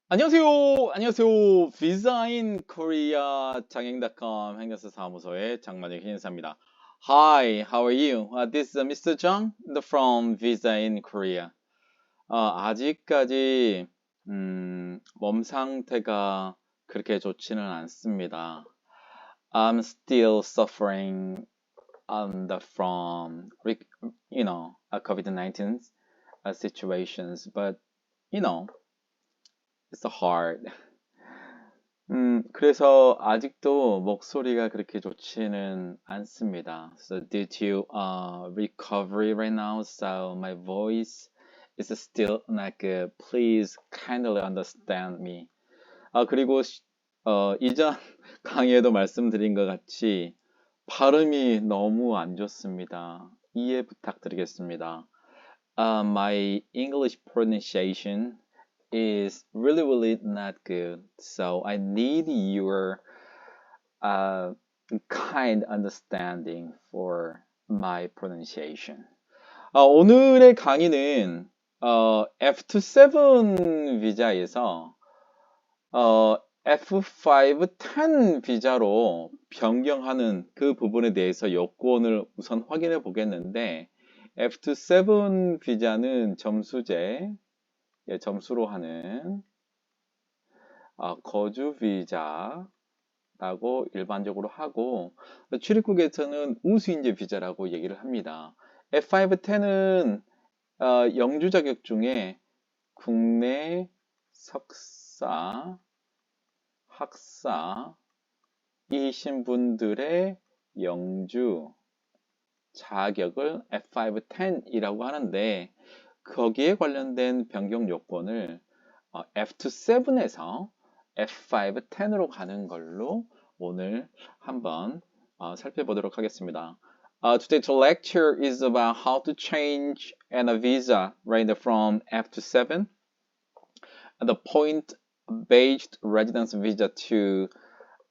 안녕하세요. Visa in Korea 장행닷컴 행정사 사무소의 장만혁 행정사입니다. Hi, how are you? This is Mr. Jang from Visa in Korea. 아직까지 몸 상태가 그렇게 좋지는 않습니다. I'm still suffering from COVID-19 situations, but it's hard. 그래서 아직도 목소리가 그렇게 좋지는 않습니다. So due to recovery right now, so my voice is still not good. Please kindly understand me. 그리고 이전 강의에도 말씀드린 것 같이 발음이 너무 안 좋습니다. 이해 부탁드리겠습니다. My English pronunciation is really not good. So I need your kind understanding for my pronunciation. 오늘의 강의는 F-2-7 비자에서 F-5-10 비자로 변경하는 그 부분에 대해서 요건을 우선 확인해 보겠는데, F-2-7 비자는 점수제, 점수로 하는 거주 비자라고 일반적으로 하고, 출입국에서는 우수인재 비자라고 얘기를 합니다. F5-10은 영주 자격 중에 국내 석사, 학사이신 분들의 영주 자격을 F5-10이라고 하는데, 거기에 관련된 변경 요건을 F-2-7에서 F5-10으로 가는 걸로 오늘 한번 살펴보도록 하겠습니다. Today's lecture is about how to change a visa right from F-2-7, the point-based residence visa to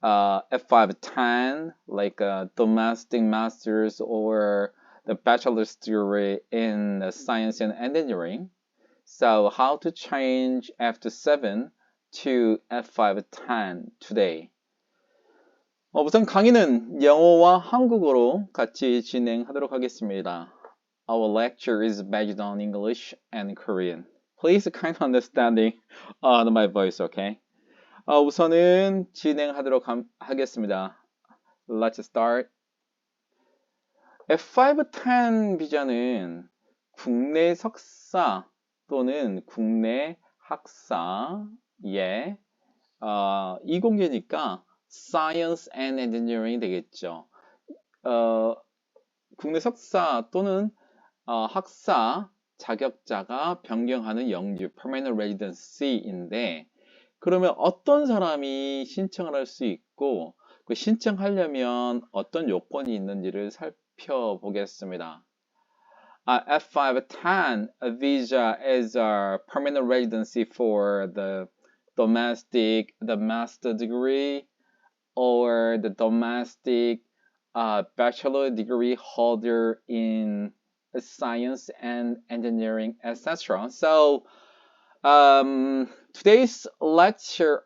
F5-10, like a domestic master's or the bachelor's degree in science and engineering. So how to change F-2-7 to F5-10 today. 우선 강의는 영어와 한국어로 같이 진행하도록 하겠습니다. Our lecture is based on English and Korean. Please kind understanding my voice, okay? 우선은 진행하도록 하겠습니다. Let's start. F5-10 비자는 국내 석사 또는 국내 학사의 이공계니까 Science and Engineering 되겠죠. 국내 석사 또는 학사 자격자가 변경하는 영주 Permanent Residency인데, 그러면 어떤 사람이 신청을 할 수 있고 그 신청하려면 어떤 요건이 있는지를 살펴보겠습니다. F5-10 visa is a permanent residency for the domestic, the master degree, or the domestic bachelor degree holder in science and engineering, etc. So today's lecture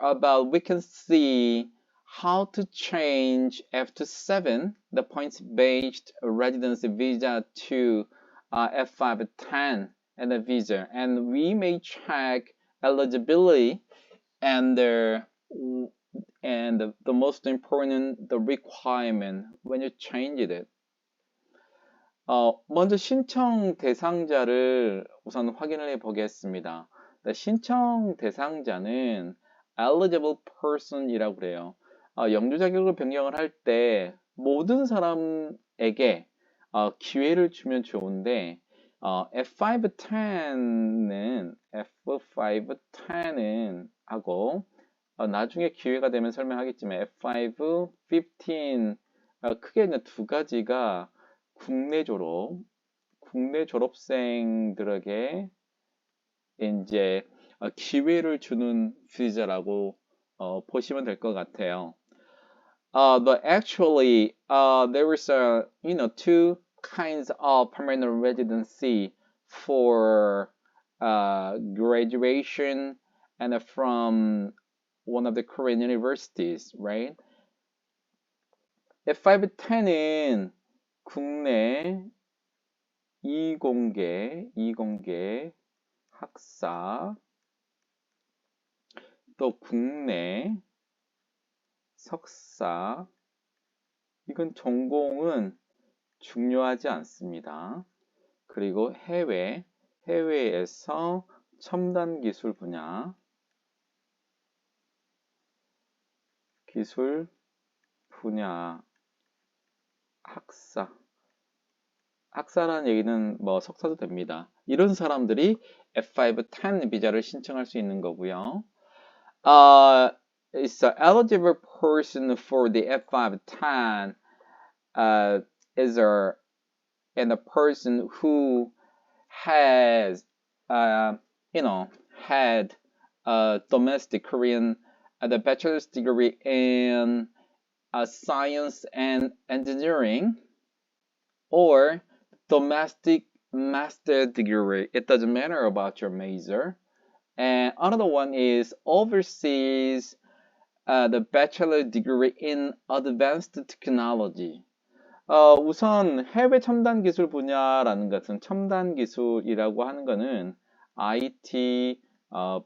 we can see how to change F-2-7, the points-based residency visa, to F5-10 and the visa, and we may check eligibility and the most important, the requirement when you change it. 먼저 신청 대상자를 우선 확인을 해 보겠습니다. 신청 대상자는 eligible person이라고 그래요. 영주 자격을 변경을 할 때 모든 사람에게 기회를 주면 좋은데, F5-10은 하고 나중에 기회가 되면 설명하겠지만 F5-15 크게 있는 두 가지가 국내 졸업생들에게 이제 기회를 주는 비자라고 보시면 될 것 같아요. But actually, there is two kinds of permanent residency for graduation and from one of the Korean universities, right? F5-10은 국내 이공계 학사, 또 국내 석사, 이건 전공은 중요하지 않습니다. 그리고 해외에서 첨단 기술 분야 학사라는 얘기는 뭐 석사도 됩니다. 이런 사람들이 F5-10 비자를 신청할 수 있는 거고요. It's an eligible person for the F5-10 is a person who has had a domestic Korean the bachelor's degree in science and engineering or domestic master degree. It doesn't matter about your major. And another one is overseas the bachelor degree in advanced technology. 우선 해외 첨단 기술 분야라는 것은 첨단 기술이라고 하는 것은 IT,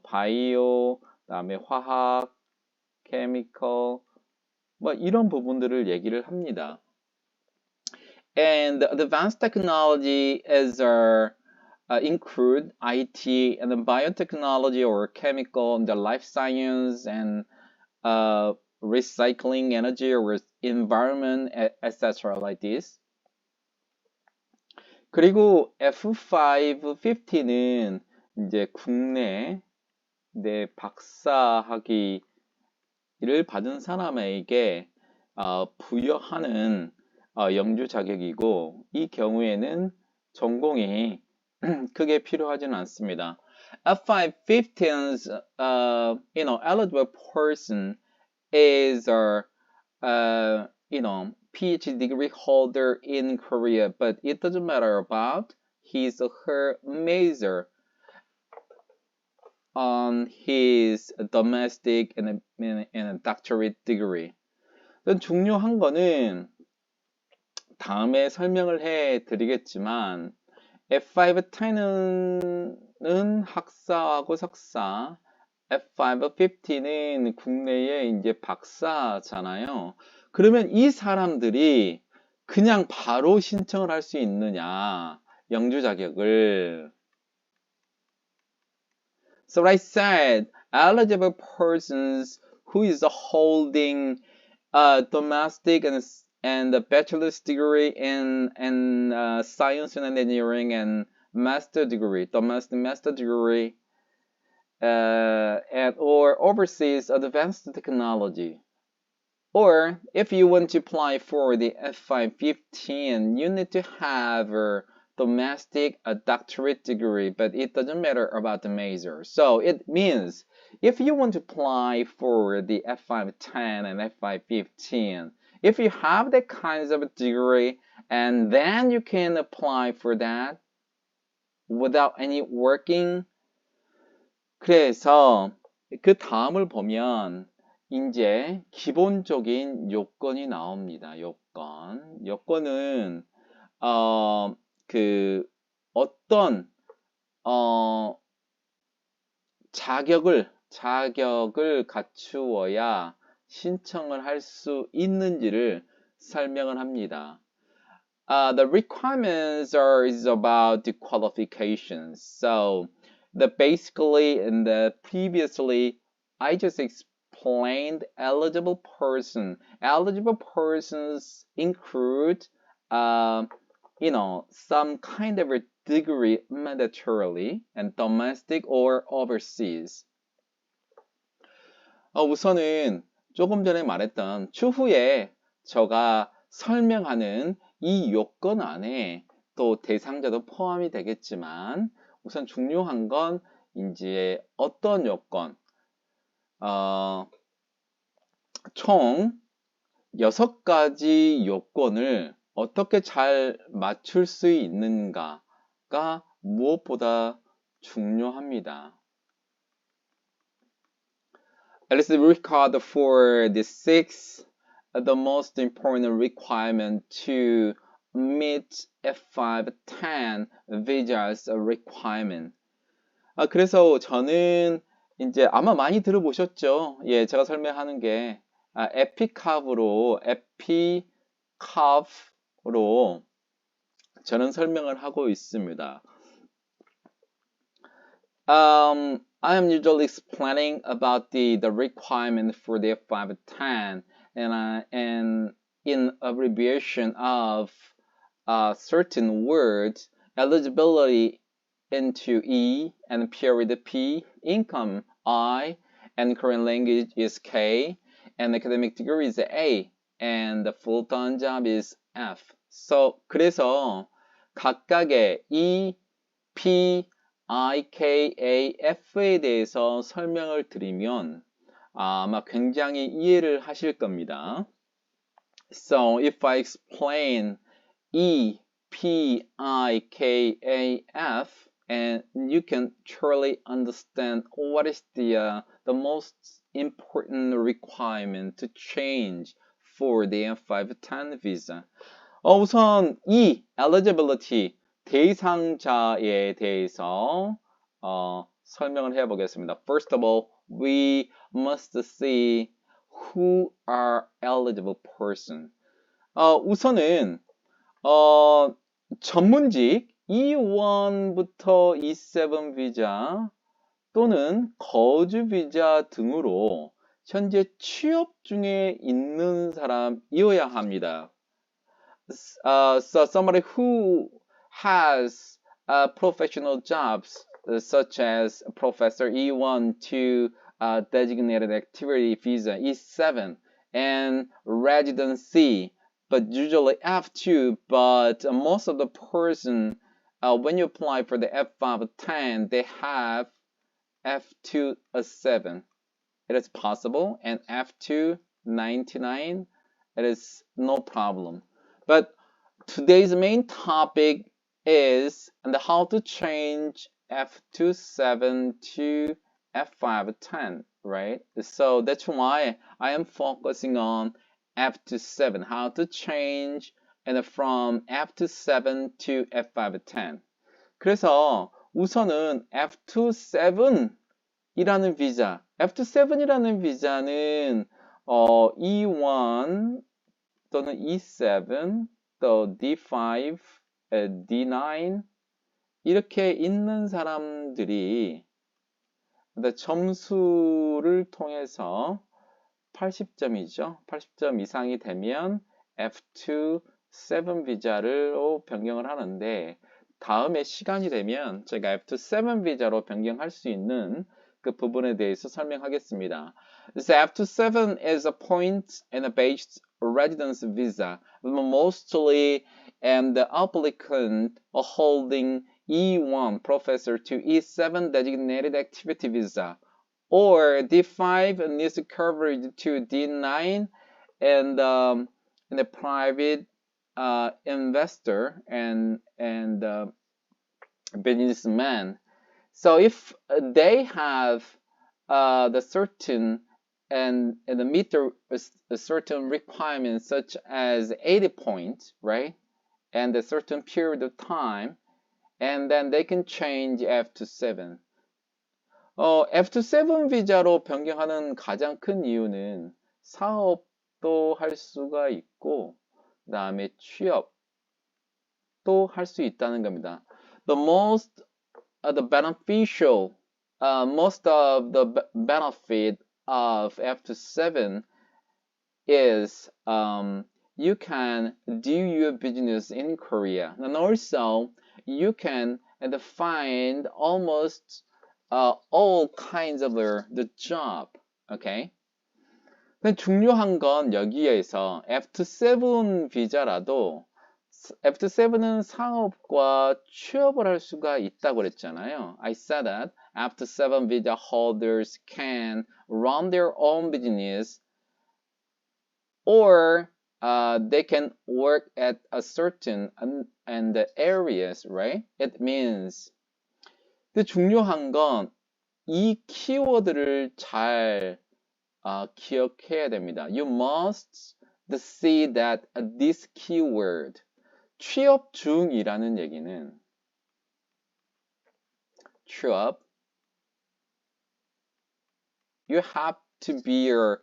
바이오, 그다음에 화학, 케미컬 뭐 이런 부분들을 얘기를 합니다. And the advanced technology is include IT and the biotechnology or chemical, the life science and recycling energy or environment, etc. like this. 그리고 F5-15는 이제 국내 내 박사학위를 받은 사람에게 부여하는 영주 자격이고 이 경우에는 전공이 크게 필요하지는 않습니다. F5-15's eligible person is PhD degree holder in Korea, but it doesn't matter about his or her major on his domestic and doctorate degree. 중요한 거는 다음에 설명을 해 드리겠지만 F5-10은 학사하고 석사, F5-15는 국내에 이제 박사잖아요. 그러면 이 사람들이 그냥 바로 신청을 할 수 있느냐, 영주 자격을. So I said, eligible persons who is holding domestic and a bachelor's degree in science and engineering and master degree, domestic master degree, or overseas advanced technology. Or if you want to apply for the F5-15, you need to have a domestic doctorate degree, but it doesn't matter about the major. So it means if you want to apply for the F5-10 and F5-15, if you have that kinds of degree, and then you can apply for that without any working. 그래서 그 다음을 보면 이제 기본적인 요건이 나옵니다. 요건은 어떤 자격을 갖추어야 신청을 할 수 있는지를 설명을 합니다. The requirements is about the qualifications. So basically in the previously I just explained eligible person. Eligible persons include some kind of a degree mandatorily and domestic or overseas. 우선은 조금 전에 말했던 추후에 제가 설명하는 이 요건 안에 또 대상자도 포함이 되겠지만 우선 중요한 건 이제 어떤 요건, 총 6가지 요건을 어떻게 잘 맞출 수 있는가가 무엇보다 중요합니다. let's record for the sixth, the most important requirement to meet F5-10 visa's requirement. 그래서 저는 이제 아마 많이 들어보셨죠? 예, 제가 설명하는 게 에피캅으로 저는 설명을 하고 있습니다. I am usually explaining about the requirement for the F5-10 and in abbreviation of certain words, eligibility into E and period P, income I, and current language is K, and academic degree is A, and the full-time job is F. So 그래서 각각의 E, P, I, K, A, F에 대해서 설명을 드리면 아마 굉장히 이해를 하실 겁니다. So if I explain E, P, I, K, A, F, and you can truly understand what is the most important requirement to change for the F5-10 visa. 우선 E, eligibility, 대상자에 대해서 설명을 해보겠습니다. First of all, we must see who are eligible person. 우선은 전문직 E1부터 E7 비자 또는 거주 비자 등으로 현재 취업 중에 있는 사람이어야 합니다. So somebody who has professional jobs such as professor E1 to designated activity visa E7 and residency, but usually F2, but most of the person when you apply for the F5-10 they have F-2-7. It is possible, and F-2-99 it is no problem. But today's main topic is how to change F-2-7 to F5-10, right? So that's why I am focusing on F-2-7, how to change from F-2-7 to F5-10. 그래서 우선은 F-2-7이라는 비자, F-2-7이라는 비자는 E1 또는 E7, 또 D5, D9 이렇게 있는 사람들이 점수를 통해서 80점이죠. 80점 이상이 되면 F-2-7 비자로 변경을 하는데 다음에 시간이 되면 제가 F-2-7 비자로 변경할 수 있는 그 부분에 대해서 설명하겠습니다. So F-2-7 is a point and a based residence visa, mostly and the applicant holding E1 professor to E7 designated activity visa, or D5 needs coverage to D9 and the private investor and businessman. So if they have the certain and meet a certain requirements such as 80 points, right? And a certain period of time, and then they can change F-2-7. F-2-7 비자로 변경하는 가장 큰 이유는 사업도 할 수가 있고 그 다음에 취업도 할 수 있다는 겁니다. The most benefit of F-2-7 is you can do your business in Korea, and also you can find almost all kinds of the job. Okay. 근데 중요한 건 여기에서 F-2-7 비자라도 F-2-7은 사업과 취업을 할 수가 있다고 그랬잖아요. I said that F-2-7 visa holders can run their own business or they can work at a certain and areas, right? It means 근데 중요한 건 이 키워드를 잘 기억해야 됩니다. You must see that this keyword, 취업 중이라는 얘기는 취업, you have to be your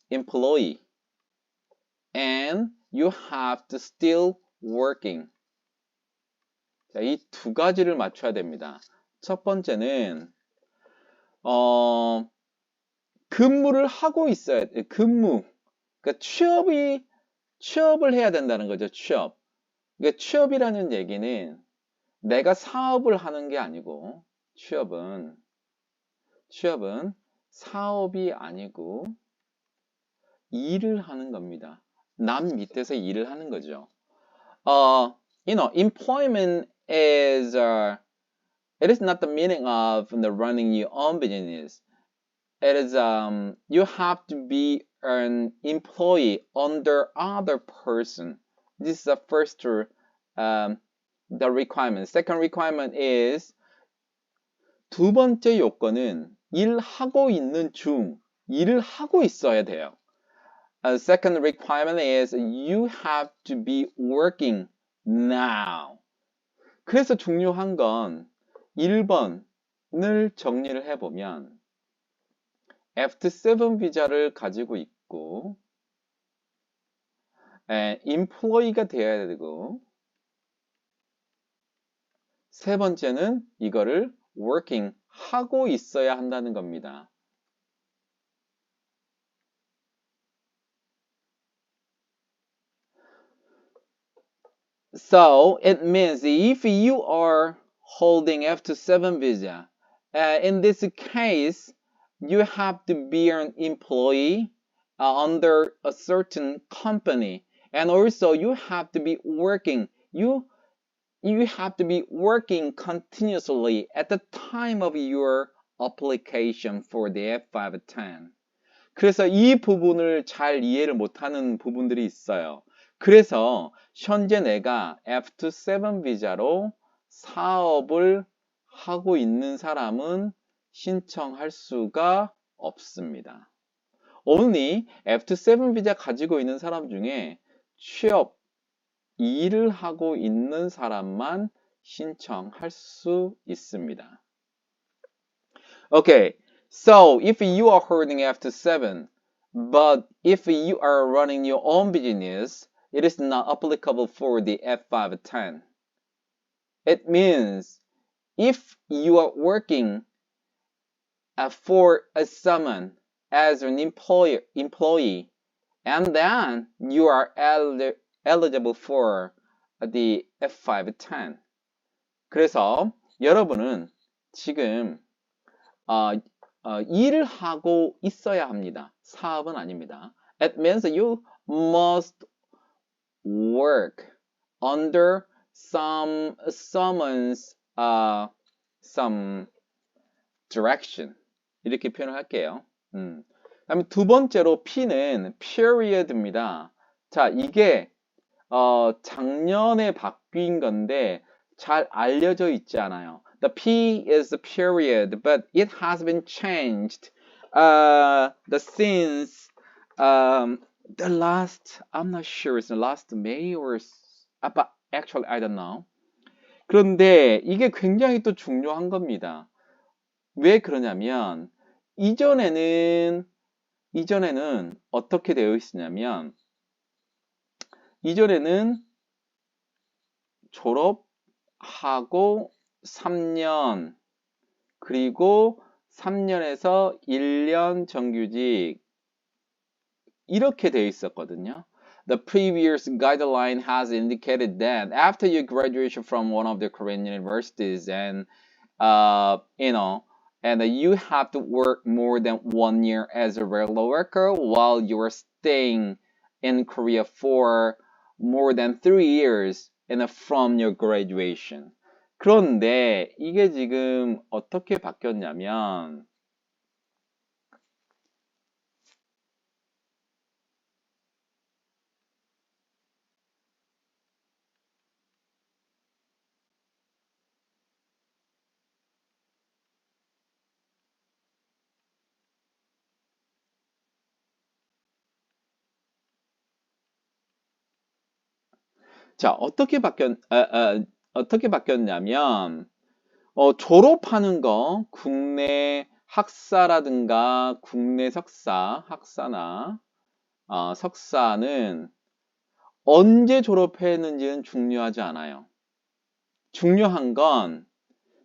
employee and you have to still working. 이 두 가지를 맞춰야 됩니다. 첫 번째는 근무를 하고 있어야 돼. 근무. 그러니까 취업을 해야 된다는 거죠. 취업. 그러니까 취업이라는 얘기는 내가 사업을 하는 게 아니고 취업은 사업이 아니고 일을 하는 겁니다. 남 밑에서 일을 하는 거죠. Employment is it is not the meaning of running your own business. It is you have to be an employee under other person. This is the first the requirement. Second requirement is 두 번째 요건은 일하고 있는 중, 일을 하고 있어야 돼요. Second requirement is you have to be working now. 그래서 중요한 건 1번을 정리를 해보면 F-2-7 비자를 가지고 있고 employee가 되어야 되고 세 번째는 이거를 working 하고 있어야 한다는 겁니다. So it means if you are holding F-2-7 visa, in this case, you have to be an employee under a certain company, and also you have to be working. You have to be working continuously at the time of your application for the F-5-10. 그래서 이 부분을 잘 이해를 못하는 부분들이 있어요. 그래서 현재 내가 F-2-7 비자로 사업을 하고 있는 사람은 신청할 수가 없습니다. Only F-2-7 비자 가지고 있는 사람 중에 취업, 일을 하고 있는 사람만 신청할 수 있습니다. Okay, so if you are holding F-2-7, but if you are running your own business, it is not applicable for the F-5-10. It means if you are working for someone as an employee, and then you are eligible for the F-5-10. 그래서 여러분은 지금 일을 하고 있어야 합니다. 사업은 아닙니다. It means you must work under someone's some direction. 이렇게 표현을 할게요. 그다음에 두 번째로 P는 period입니다. 자, 이게 작년에 바뀐 건데 잘 알려져 있지 않아요. The P is the period, but it has been changed since the last, I'm not sure it's the last May or but actually I don't know. 그런데 이게 굉장히 또 중요한 겁니다. 왜 그러냐면 이전에는 어떻게 되어 있었냐면 이전에는 졸업하고 3년 그리고 3년에서 1년 정규직 이렇게 되어 있었거든요. The previous guideline has indicated that after your graduation from one of the Korean universities and you have to work more than 1 year as a regular worker while you are staying in Korea for more than 3 years from your graduation. 그런데 이게 지금 어떻게 바뀌었냐면 자, 어떻게 바뀌었냐면, 졸업하는 거, 국내 학사라든가 국내 석사, 학사나 석사는 언제 졸업했는지는 중요하지 않아요. 중요한 건,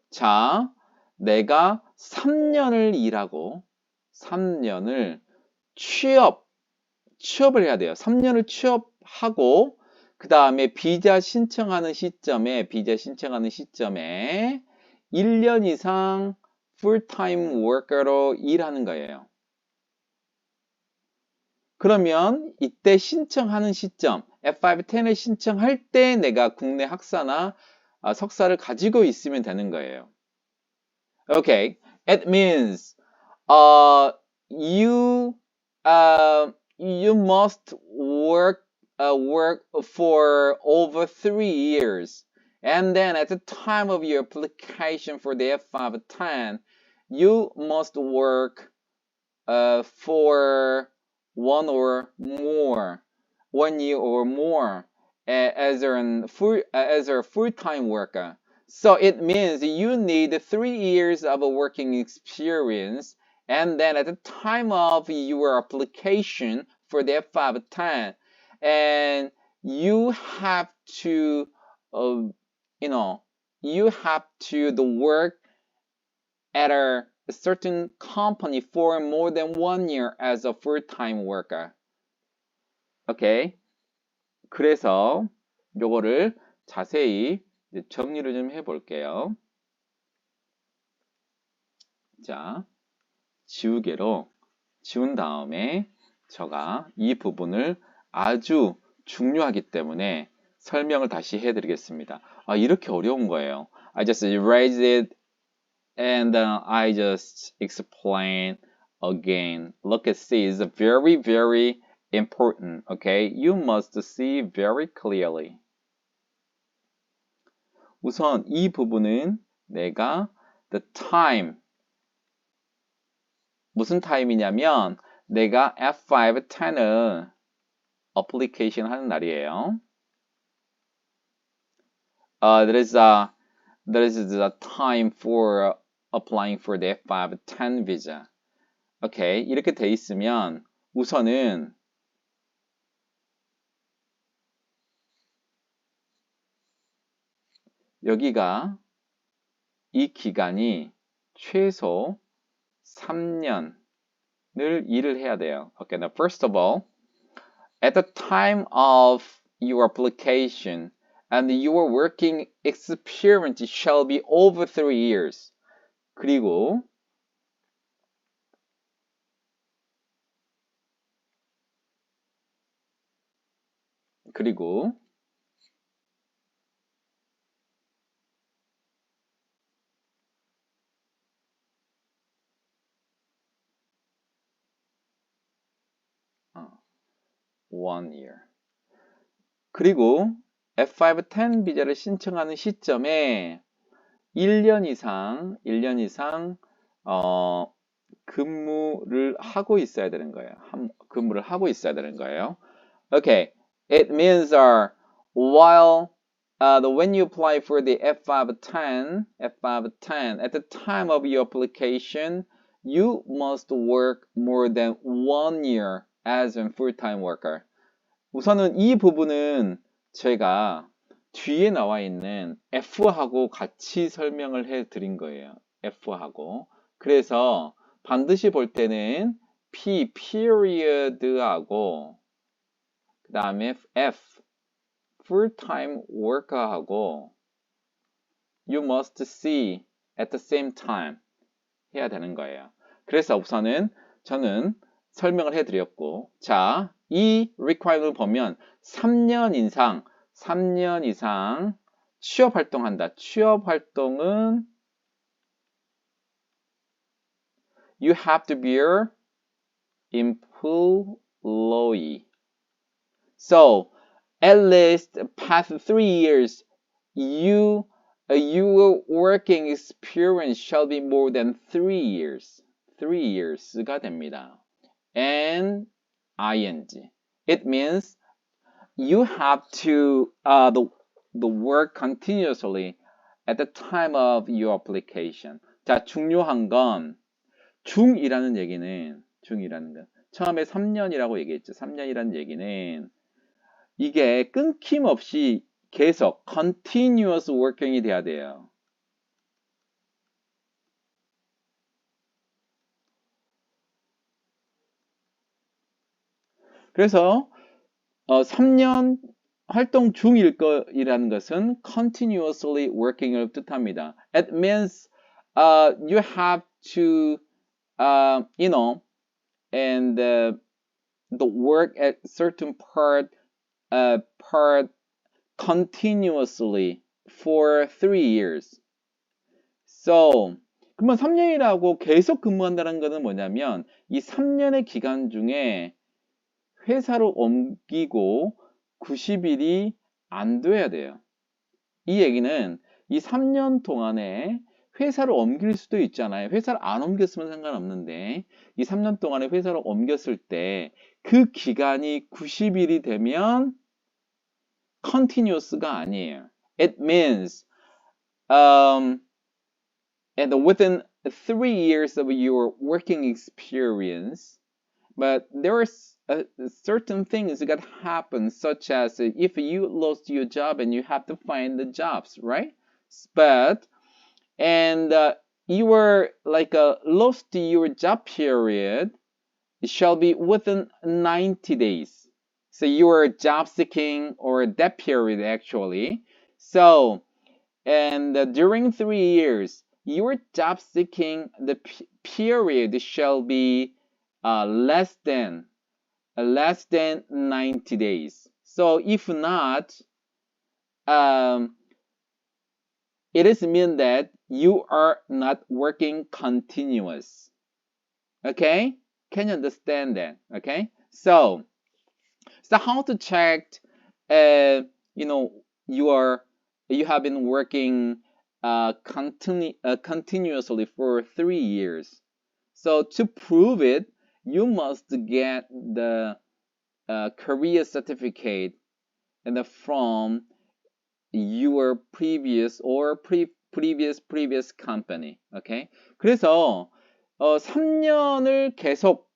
자, 내가 3년을 일하고 3년을 취업을 해야 돼요. 3년을 취업하고 그 다음에 비자 신청하는 시점에 1년 이상 풀타임 워커로 일하는 거예요. 그러면 이때 신청하는 시점, F5-10을 신청할 때 내가 국내 학사나 석사를 가지고 있으면 되는 거예요. Okay, it means you must work for over 3 years, and then at the time of your application for the F5-10, you must work for 1 year or more as a full-time worker. So it means you need 3 years of working experience, and then at the time of your application for the F5-10, and you have to work at a certain company for more than 1 year as a full-time worker. 오케이. 그래서 요거를 자세히 정리를 좀 해볼게요. 자, 지우개로 지운 다음에 제가 이 부분을 아주 중요하기 때문에 설명을 다시 해드리겠습니다. 이렇게 어려운 거예요. I just erased it and I just explain again. Look and see, it's very, very important. Okay, you must see very clearly. 우선 이 부분은 내가 the time, 무슨 타임이냐면 내가 F5-10을 application 하는 날이에요. There is a time for applying for the F5-10 visa. 오케이, 이렇게 돼 있으면 우선은 여기가 이 기간이 최소 3년을 일을 해야 돼요. Okay, now first of all, at the time of your application and your working experience shall be over 3 years. 그리고 one year. 그리고 F5-10 비자를 신청하는 시점에 1년 이상 근무를 하고 있어야 되는 거예요. 근무를 하고 있어야 되는 거예요. Okay, it means when you apply for the F5-10, at the time of your application, you must work more than 1 year as a full-time worker. 우선은 이 부분은 제가 뒤에 나와 있는 F하고 같이 설명을 해 드린 거예요. F하고. 그래서 반드시 볼 때는 P, period하고 그 다음에 F, full-time worker하고 you must see at the same time 해야 되는 거예요. 그래서 우선은 저는 설명을 해드렸고, 자, 이 requirement을 보면 3년 이상 취업 활동한다. 취업 활동은 you have to be an employee. So, at least past 3 years, your working experience shall be more than 3 years. 3 years가 됩니다. And ing. It means you have to the work continuously at the time of your application. 자, 중요한 건 중이라는 얘기는 중이라는 건 처음에 3년이라고 얘기했죠. 3년이라는 얘기는 이게 끊김없이 계속 continuous working이 돼야 돼요. 그래서 3년 활동 중일 거이라는 것은 continuously working을 뜻합니다. It means you have to and the work at certain part continuously for 3 years. So 그러면 3년이라고 계속 근무한다는 것은 뭐냐면 이 3년의 기간 중에 회사로 옮기고 90일이 안 돼야 돼요. 이 얘기는 이 3년 동안에 회사를 옮길 수도 있잖아요. 회사를 안 옮겼으면 상관없는데 이 3년 동안에 회사를 옮겼을 때 그 기간이 90일이 되면 continuous가 아니에요. It means and within 3 years of your working experience, but there are certain things that happen, such as if you lost your job and you have to find the jobs, right? But and you were like lost your job period, it shall be within 90 days. So you are job seeking or that period actually. So and during 3 years, your job seeking the period shall be less than 90 days. So if not, it is mean that you are not working continuous. Okay? Can you understand that? Okay? So how to check, you have been working continuously for 3 years. So to prove it, you must get the career certificate and from your previous or previous company. Okay? 그래서 3년을 계속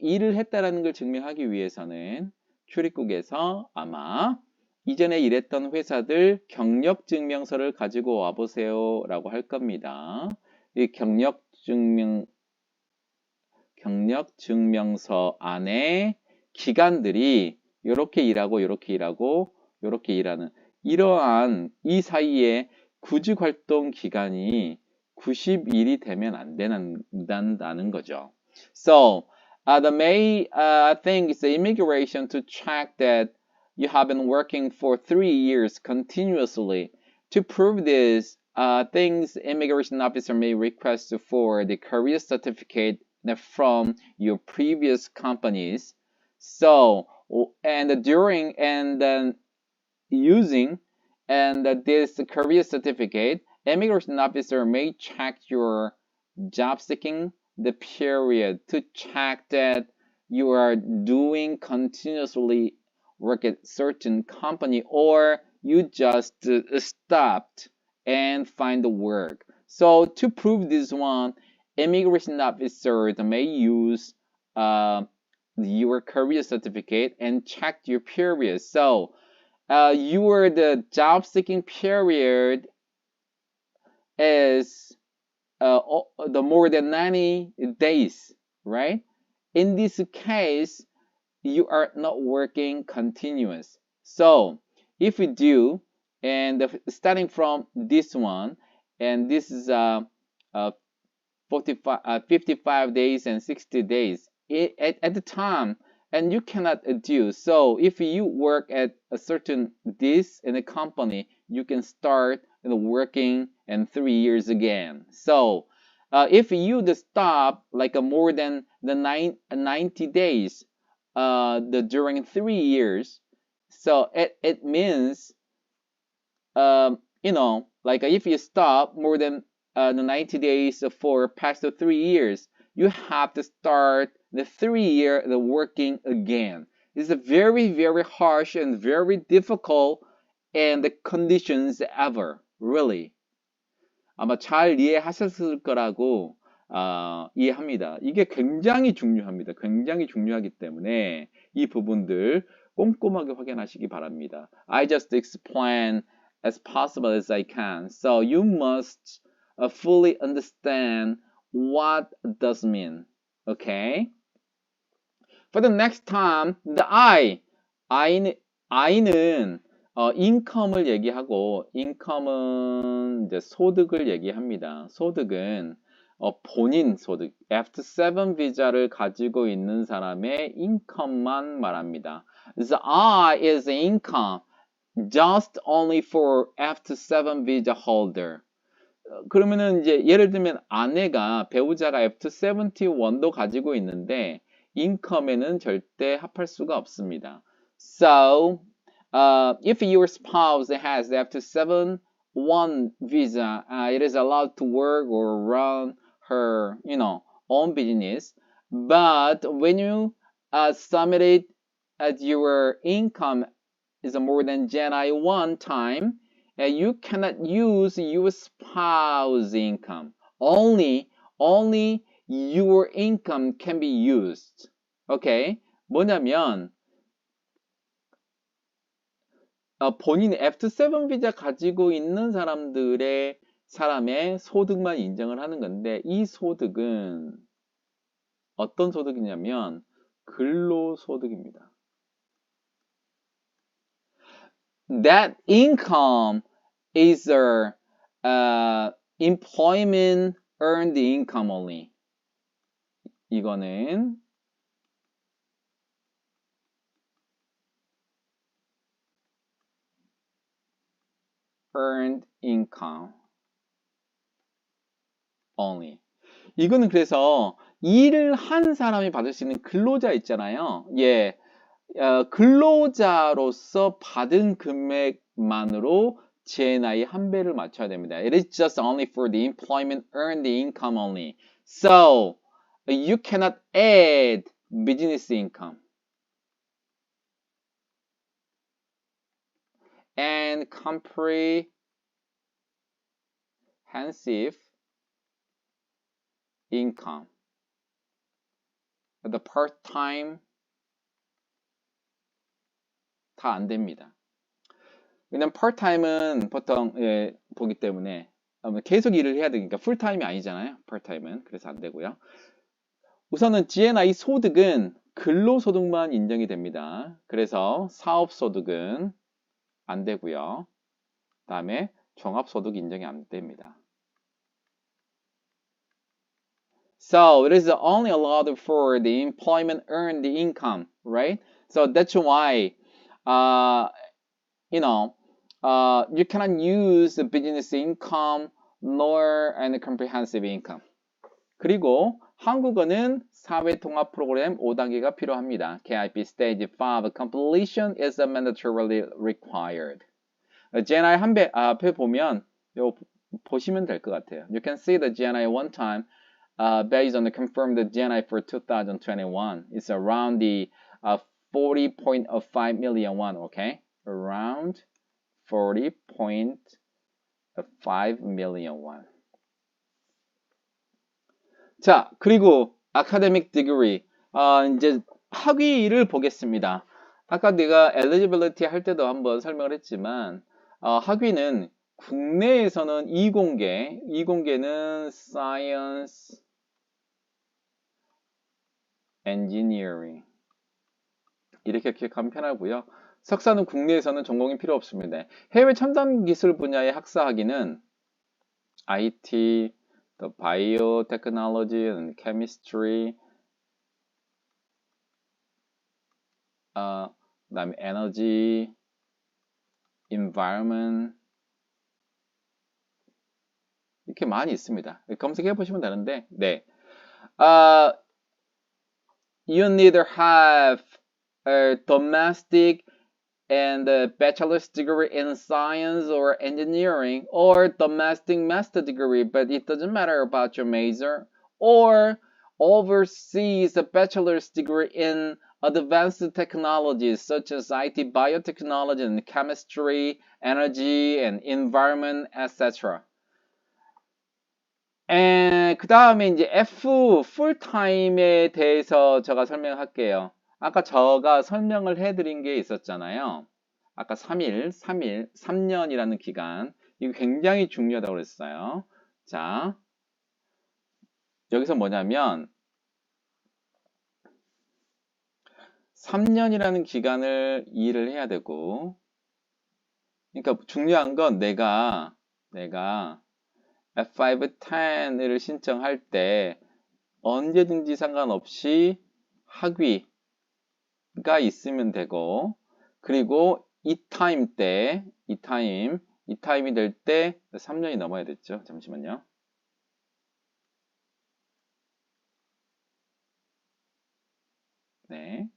일을 했다라는 걸 증명하기 위해서는 출입국에서 아마 이전에 일했던 회사들 경력증명서를 가지고 와보세요 라고 할 겁니다. 이 경력증명서 안에 기간들이 이렇게 일하고 이렇게 일하는 이러한 이 사이에 구직활동 기간이 90일이 되면 안 된다는 거죠. So the main thing is the immigration to check that you have been working for 3 years continuously. To prove this, things immigration officer may request for the career certificate from your previous companies. So and during and then using and this career certificate, immigration officer may check your job seeking the period to check that you are doing continuously work at certain company or you just stopped and find the work. So to prove this one, immigration officer may use your career certificate and check your period. So your the job seeking period is the more than 90 days, right? In this case, you are not working continuous. So if we do, and starting from this one, and this is 55 days and 60 days at the time, and you cannot do. So if you work at a certain this in a company, you can start working in 3 years again. So if you stop like more than the 90 days during 3 years, so it means like if you stop more than the 90 days for past 3 years, you have to start the 3 year the working again. It's a very, very harsh and very difficult and the conditions ever, really. 아마 잘 이해하셨을 거라고 이해합니다. 이게 굉장히 중요합니다. 굉장히 중요하기 때문에 이 부분들 꼼꼼하게 확인하시기 바랍니다. I just explain as possible as I can. So you must fully understand what does mean. Okay? For the next time, the I는 income을 얘기하고, income은 이제 소득을 얘기합니다. 소득은 본인 소득, F-7 비자를 가지고 있는 사람의 income만 말합니다. The I is income just only for F-7 visa holder. 그러면은 이제 예를 들면 아내가 배우자가 F-71도 가지고 있는데 income에는 절대 합할 수가 없습니다. So if your spouse has F-7-1 visa, it is allowed to work or run her, own business. But when you submit it as your income is more than Gen I1 time, you cannot use your spouse income. Only your income can be used. Okay? 뭐냐면 본인 F-7 비자 가지고 있는 사람의 소득만 인정을 하는 건데 이 소득은 어떤 소득이냐면 근로소득입니다. That income is employment earned income only. 이거는 earned income only. 이거는 그래서 일을 한 사람이 받을 수 있는 근로자 있잖아요. 예, 근로자로서 받은 금액만으로 GNI 한 배를 맞춰야 됩니다. It is just only for the employment earned income only. So you cannot add business income. And comprehensive income. The part-time 다 안 됩니다. 왜냐면 part-time은 보통 보기 때문에 계속 일을 해야 되니까 풀타임이 아니잖아요. part-time은. 그래서 안 되고요. 우선은 GNI 소득은 근로소득만 인정이 됩니다. 그래서 사업소득은 안 되고요. 다음에 종합소득 인정이 안 됩니다. So it is only allowed for the employment earned income, right? So that's why you cannot use the business income nor any comprehensive income. 그리고 한국어는 사회통합 프로그램 5단계가 필요합니다. KIP Stage 5 completion is mandatorily required. GNI 한 배 앞에 보면 이거 보시면 될 것 같아요. You can see the GNI one time based on the confirmed GNI for 2021. It's around the 40.5 million won, okay? Around 40.5 million won. 자, 그리고 academic degree. 이제 학위를 보겠습니다. 아까 내가 eligibility 할 때도 한번 설명을 했지만 학위는 국내에서는 이공계는 science, engineering 이렇게 기억하면 편하고요. 석사는 국내에서는 전공이 필요 없습니다. 해외 첨단 기술 분야의 학사 학위는 IT, the biotechnology and chemistry, 그다음에 energy, environment 이렇게 많이 있습니다. 검색해 보시면 되는데, 네. You neither have a domestic and a bachelor's degree in science or engineering or domestic master degree, but it doesn't matter about your major, or overseas a bachelor's degree in advanced technologies such as IT, biotechnology, and chemistry, energy, and environment, etc. 그 다음에 이제 F 풀타임에 대해서 제가 설명할게요. 아까 제가 설명을 해드린 게 있었잖아요. 아까 3년이라는 기간. 이거 굉장히 중요하다고 그랬어요. 자, 여기서 뭐냐면 3년이라는 기간을 이해를 해야 되고, 그러니까 중요한 건 내가 F5-10을 신청할 때 언제든지 상관없이 학위가 있으면 되고, 그리고 이 타임이 될 때 3년이 넘어야 됐죠. 잠시만요. 네.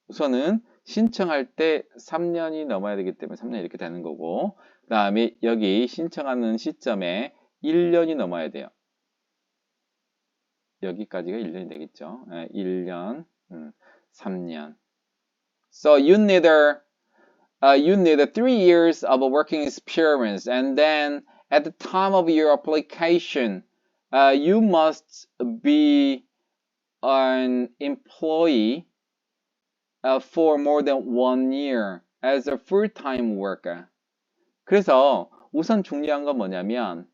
우선은 신청할 때 3년이 넘어야 되기 때문에 3년 이렇게 되는 거고, 그 다음에 여기 신청하는 시점에 1년이 넘어야 돼요. 여기까지가 1년이 되겠죠. 1년, 3년. So you need 3 years of working experience, and then at the time of your application, you must be an employee for more than 1 year as a full-time worker. 그래서 우선 중요한 건 뭐냐면,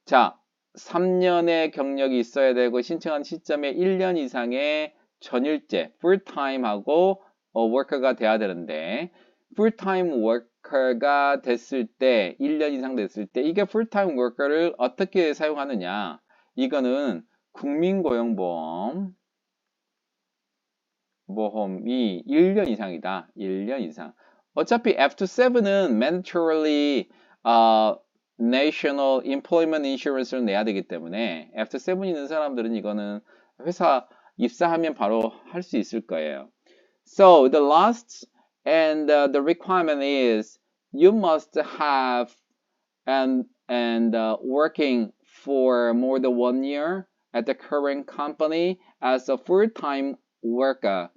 자, 3년의 경력이 있어야 되고 신청한 시점에 1년 이상의 전일제, 풀타임하고 워커가 돼야 되는데, 풀타임 워커가 됐을 때, 1년 이상 됐을 때, 이게 풀타임 워커를 어떻게 사용하느냐? 이거는 국민고용보험이 1년 이상이다. 1년 이상. 어차피 F-2-7은 mandatorily National Employment Insurance를 내야 되기 때문에 F-7 있는 사람들은 이거는 회사 입사하면 바로 할 수 있을 거예요. So the last and the requirement is you must have and working for more than 1 year at the current company as a full-time worker.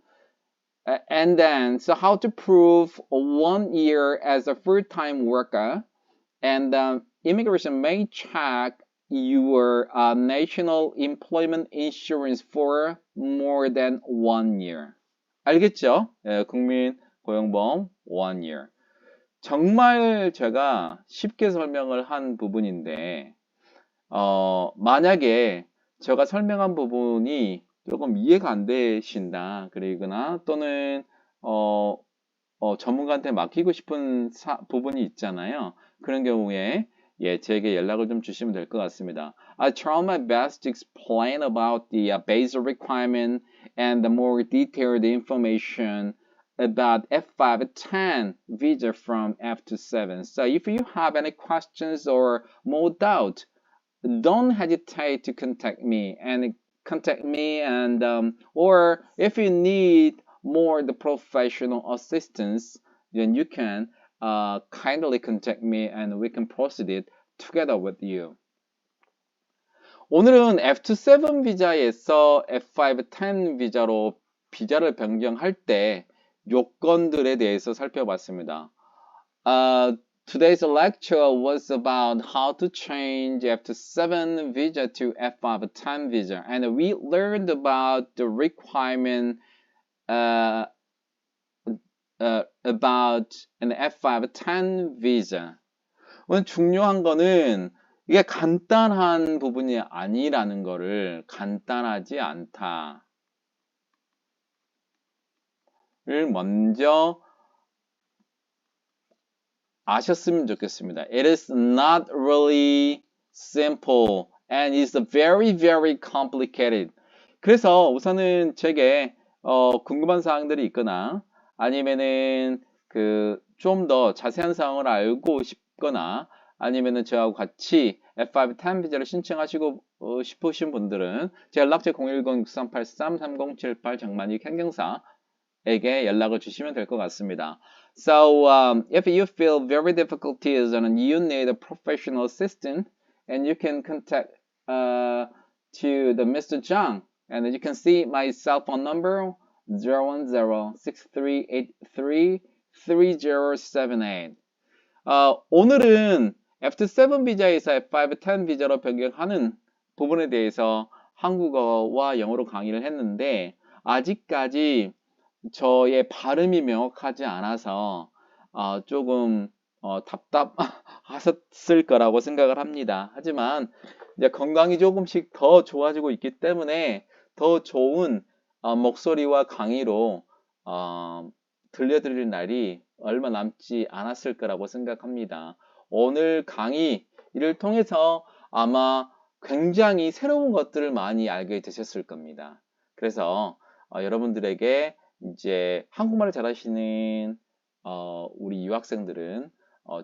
And then, so how to prove 1 year as a full-time worker? And immigration may check your national employment insurance for more than 1 year. 알겠죠? 국민 고용보험 1 year. 정말 제가 쉽게 설명을 한 부분인데, 만약에 제가 설명한 부분이 조금 이해가 안 되신다, 그러거나 또는 전문가한테 맡기고 싶은 부분이 있잖아요. 그런 경우에 제게 연락을 좀 주시면 될 것 같습니다. I try my best to explain about the basic requirement and the more detailed information about F5-10 visa from F-2-7. So if you have any questions or more doubt, don't hesitate to contact me and or if you need more the professional assistance, then you can kindly contact me and we can proceed it together with you. 오늘은 F-2-7 비자에서 F5-10 비자로 비자를 변경할 때 요건들에 대해서 살펴봤습니다. Today's lecture was about how to change F-2-7 visa to F5-10 visa, and we learned about the requirement about an F5-10 visa. 오늘 중요한 거는 이게 간단한 부분이 아니라는 거를, 간단하지 않다를 먼저 아셨으면 좋겠습니다. It is not really simple and it's very, very complicated. 그래서 우선은 제게 궁금한 사항들이 있거나 아니면은 좀 더 자세한 사항을 알고 싶거나 아니면은 저하고 같이 F5-10 비자를 신청하시고 싶으신 분들은 제 연락처 010-6383-3078 장만익 행정사에게 연락을 주시면 될 것 같습니다. So if you feel very difficulties and you need a professional assistant, and you can contact to the Mr. Zhang And as you can see, my cell phone number 010-6383-3078. 오늘은 F-2-7 비자에서 F-5-10 비자로 변경하는 부분에 대해서 한국어와 영어로 강의를 했는데 아직까지 저의 발음이 명확하지 않아서 조금 답답하셨을 거라고 생각을 합니다. 하지만 이제 건강이 조금씩 더 좋아지고 있기 때문에 더 좋은 목소리와 강의로 들려드릴 날이 얼마 남지 않았을 거라고 생각합니다. 오늘 강의를 통해서 아마 굉장히 새로운 것들을 많이 알게 되셨을 겁니다. 그래서 여러분들에게 이제 한국말을 잘하시는 우리 유학생들은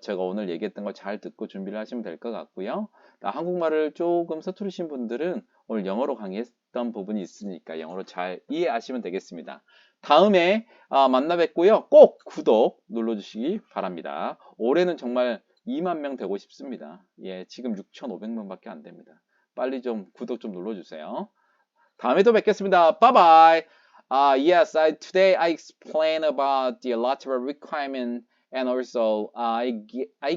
제가 오늘 얘기했던 거 잘 듣고 준비를 하시면 될 것 같고요. 한국말을 조금 서투르신 분들은 오늘 영어로 강의했던 부분이 있으니까 영어로 잘 이해하시면 되겠습니다. 다음에 만나 뵙고요. 꼭 구독 눌러주시기 바랍니다. 올해는 정말 2만 명 되고 싶습니다. 예, 지금 6,500명밖에 안 됩니다. 빨리 좀 구독 좀 눌러주세요. 다음에 또 뵙겠습니다. Bye bye. Yes, today I explained about the lateral requirement, and also I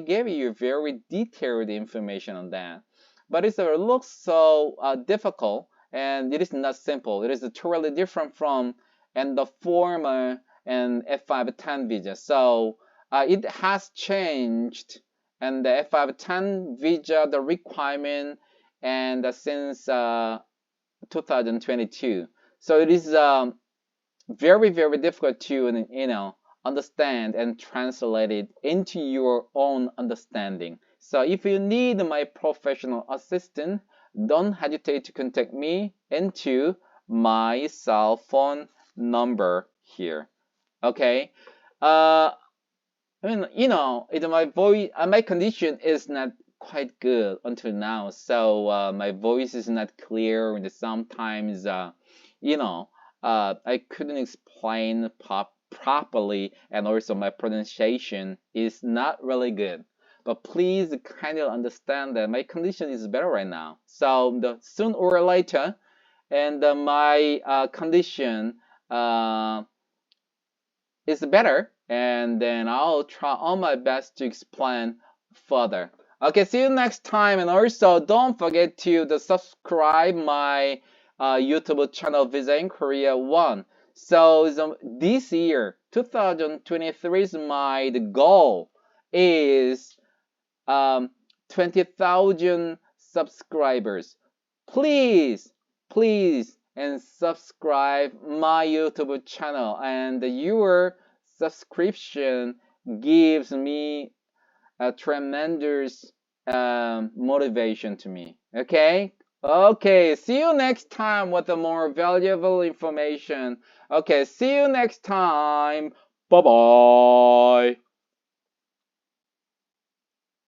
gave you very detailed information on that. But it looks so difficult, and it is not simple. It is totally different from and the former and F-5-10 visa. So it has changed, and the F-5-10 visa, the requirement, and since 2022. So it is very, very difficult to, understand and translate it into your own understanding. So if you need my professional assistance, don't hesitate to contact me into my cell phone number here. Okay. My voice, my condition is not quite good until now, so my voice is not clear, and sometimes I couldn't explain properly, and also my pronunciation is not really good. But please kind of understand that my condition is better right now. So soon or later, and my condition is better, and then I'll try all my best to explain further. Okay, see you next time, and also don't forget to subscribe my YouTube channel visainkorea 1. So this year, 2023, my goal is 20,000 subscribers. Please, and subscribe my YouTube channel, and your subscription gives me a tremendous motivation to me. Okay, see you next time with a more valuable information. Okay, see you next time. Bye bye.